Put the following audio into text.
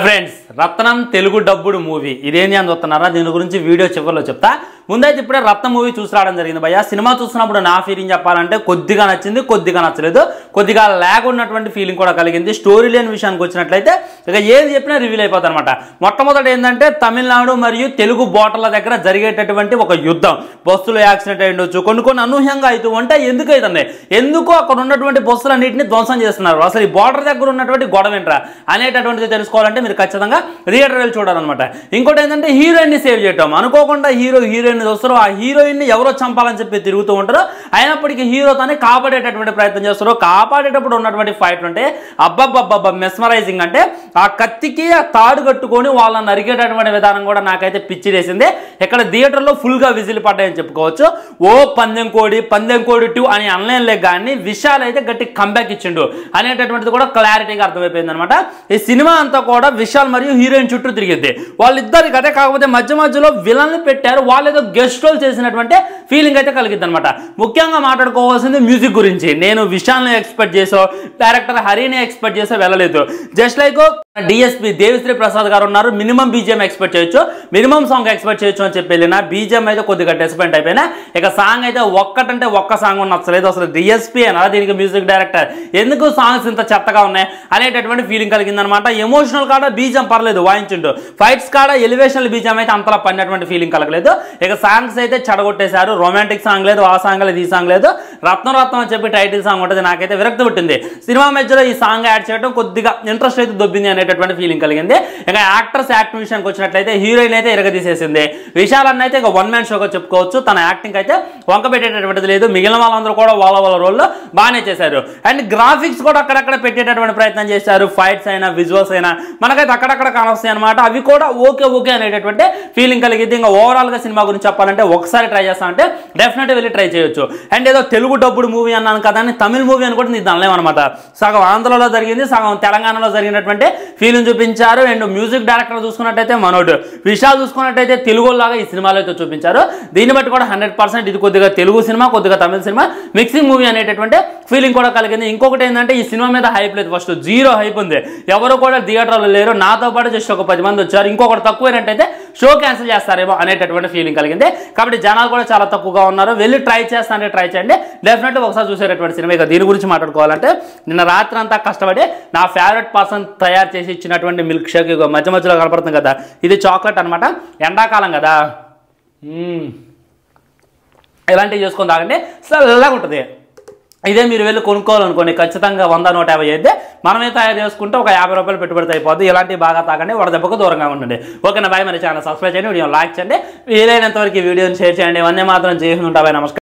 friends రత్నం Telugu డబ్బుడు movie ఇదేంటి అని చూస్తున్నారా దీని గురించి వీడియో చివరిలో చెప్తా ముందైతే ఇప్పుడే రత్నం మూవీ చూసి రావడం జరిగింది భయ్యా సినిమా చూస్తున్నప్పుడు నా ఫీలింగ్ చెప్పాలంటే కొద్దిగా నచ్చింది కొద్దిగా నచ్చలేదు కొద్దిగా లాగ్ ఉన్నటువంటి ఫీలింగ్ కూడా కలిగింది స్టోరీ లేని విషయానికి వచ్చినట్లయితే ఇక ఏది చెప్పినా రివీల్ అయిపోతుంది అనమాట మొట్టమొదటి ఏంటంటే తమిళనాడు మరియు తెలుగు బోర్డర్ల దగ్గర జరిగేటటువంటి ఒక యుద్ధం బస్సులో యాక్సిడెంట్ అయి ఉండొచ్చు కొన్ని అనూహ్యంగా అవుతూ ఉంటే ఎందుకు అవుతుంది ఎందుకు అక్కడ ఉన్నటువంటి బస్సులన్నింటినీ ధ్వంసం చేస్తున్నారు అసలు ఈ బోర్డర్ దగ్గర ఉన్నటువంటి గొడవ ఏంట్రా అనేటటువంటిది తెలుసుకోవాలంటే మీరు ఖచ్చితంగా థియేటర్ వెళ్ళి చూడాలన్నమాట ఇంకోటి ఏంటంటే హీరోయిన్ ని సేవ్ చేయటం అనుకోకుండా హీరోయిన్ చూస్తారు ఆ హీరోయిన్ ని ఎవరో చంపాలని చెప్పి తిరుగుతూ ఉంటారు అయినప్పటికీ హీరోతోనే కాపాడేటటువంటి ప్రయత్నం చేస్తారు కాపాడేటప్పుడు ఉన్నటువంటి ఫైట్ అంటే అబ్బబ్బబ్బబ్బ మెస్మరైజింగ్ అంటే ఆ కత్తికి ఆ తాడు కట్టుకొని వాళ్ళని నరికేటటువంటి విధానం కూడా నాకైతే పిచ్చి వేసింది ఇక్కడ థియేటర్లో ఫుల్ గా విజిల్ పడ్డాయని చెప్పుకోవచ్చు ఓ పందెం కోడి 2 అని అనలేనులే కానీ విశాల్ అయితే గట్టి కంబ్యాక్ ఇచ్చిండు అనేటటువంటిది కూడా క్లారిటీగా అర్థమైపోయింది అనమాట ఈ సినిమా అంతా కూడా విశాల్ మరియు హీరోయిన్ చుట్టూ తిరిగింది వాళ్ళిద్దరికి అదే కాకపోతే మధ్యలో విలన్లు పెట్టారు వాళ్ళు ఏదో గెస్ట్ రోల్ చేసినటువంటి ఫీలింగ్ అయితే కలిగింది అనమాట ముఖ్యంగా మాట్లాడుకోవాల్సింది మ్యూజిక్ గురించి నేను విశాల్ని ఎక్స్పెక్ట్ చేసో డైరెక్టర్ హరిని ఎక్స్పెక్ట్ చేసో వెళ్ళలేదు just like DSP Devi Sri Prasad garu ఉన్నారు మినిమం బీజిఎం ఎక్స్పెక్ట్ చేయొచ్చు మినిమం సాంగ్ ఎక్స్పెక్ట్ చేయొచ్చు అని చెప్పి వెళ్ళిన బీజిఎం అయితే కొద్దిగా డిసప్పాయింట్ అయిపోయినా ఇక సాంగ్ అయితే ఒక్క సాంగ్ నచ్చలేదు అసలు డిఎస్పీ అనా దీనికి మ్యూజిక్ డైరెక్టర్ ఎందుకు సాంగ్స్ ఇంత చెత్తగా ఉన్నాయి అనేటటువంటి ఫీలింగ్ కలిగింది అనమాట ఎమోషనల్ కాడ బీజిఎం పర్లేదు వాయించిండు ఫైట్స్ కాడ ఎలివేషనల్ బీజిఎం అయితే అంతలా పడినటువంటి ఫీలింగ్ కలగలేదు ఇక సాంగ్స్ అయితే చెడగొట్టేశారు రొమాంటిక్ సాంగ్ లేదు ఆ సాంగ్ లేదు ఈ సాంగ్ లేదు రత్నం అని చెప్పి టైటిల్ సాంగ్ ఉంటుంది నాకైతే విరక్తి పుట్టింది సినిమా మధ్యలో ఈ సాంగ్ యాడ్ చేయడం కొద్దిగా ఇంట్రెస్ట్ అయితే దొబ్బింది అనేటటువంటి ఫీలింగ్ కలిగింది ఇక యాక్టర్స్ యాక్టింగ్ విషయానికి వచ్చినట్లయితే హీరోయిన్ అయితే ఇరగదీసేసింది విశాల్ అన్న అయితే ఇక వన్ మ్యాన్ షోగా చెప్పుకోవచ్చు తన యాక్టింగ్ అయితే వంక పెట్టేటటువంటిది లేదు మిగిలిన వాళ్ళందరూ కూడా వాళ్ళ రోల్లో బాగానే చేశారు అండ్ గ్రాఫిక్స్ కూడా అక్కడక్కడ పెట్టేటటువంటి ప్రయత్నం చేశారు ఫైట్స్ అయినా విజువల్స్ అయినా మనకైతే అక్కడక్కడ కానొస్తాయి అనమాట అవి కూడా ఓకే అనేటటువంటి ఫీలింగ్ కలిగింది ఇంకా ఓవరాల్ గా సినిమా గురించి చెప్పాలంటే ఒకసారి ట్రై చేస్తానంటే డెఫినెట్ వెళ్ళి ట్రై చేయొచ్చు అండ్ ఏదో తెలుగు డబ్బుడు మూవీ అన్నాను కదా అని తమిళ మూవీ అని కూడా నీకు అనమాట సగం ఆంధ్రలో జరిగింది సగం తెలంగాణలో జరిగినటువంటి ఫీలింగ్ చూపించారు అండ్ మ్యూజిక్ డైరెక్టర్ చూసుకున్నట్టయితే మనోడు విశాల్ చూసుకున్నట్టయితే తెలుగు లాగా ఈ సినిమాలో అయితే చూపించారు దీన్ని బట్టి కూడా 100% ఇది కొద్దిగా తెలుగు సినిమా కొద్దిగా తమిళ సినిమా మిక్సింగ్ మూవీ అనేటటువంటి ఫీలింగ్ కూడా కలిగింది ఇంకొకటి ఏంటంటే ఈ సినిమా మీద హైప్ లేదు ఫస్ట్ జీరో హైప్ ఉంది ఎవరు కూడా థియేటర్లో లేరు నాతో పాటు జస్ట్ ఒక 10 మంది వచ్చారు ఇంకొకటి తక్కువైనట్టయితే షో క్యాన్సిల్ చేస్తారేమో అనేటటువంటి ఫీలింగ్ కలిగింది కాబట్టి జనాలు కూడా చాలా తక్కువగా ఉన్నారు వెళ్ళి ట్రై చేస్తానంటే ట్రై చేయండి డెఫినెట్గా ఒకసారి చూసేటటువంటి సినిమా ఇక దీని గురించి మాట్లాడుకోవాలంటే నిన్న రాత్రి అంతా కష్టపడి నా ఫేవరెట్ పర్సన్ తయారు చేసి ఇచ్చినటువంటి మిల్క్ షేక్ మధ్యలో కనపడుతుంది కదా ఇది చాక్లెట్ అనమాట ఎండాకాలం కదా ఇలాంటివి చేసుకొని తాగండి చల్లగా ఉంటుంది ఇదే మీరు వెళ్ళి కొనుక్కోవాలనుకోండి ఖచ్చితంగా 100-150 అయితే మనమే తయారు చేసుకుంటే ఒక 50 రూపాయలు పెట్టుబడి అయిపోద్ది ఇలాంటివి బాగా తాగండి వడదెబ్బకు దూరంగా ఉండండి ఓకేనా బాయ్ మరి ఛానల్ సబ్స్క్రైబ్ చేయండి వీడియో లైక్ చేయండి వీలైనంత వరకు వీడియోని షేర్ చేయండి ఇవన్నీ మాత్రం చేసి ఉంటాయి నమస్కారం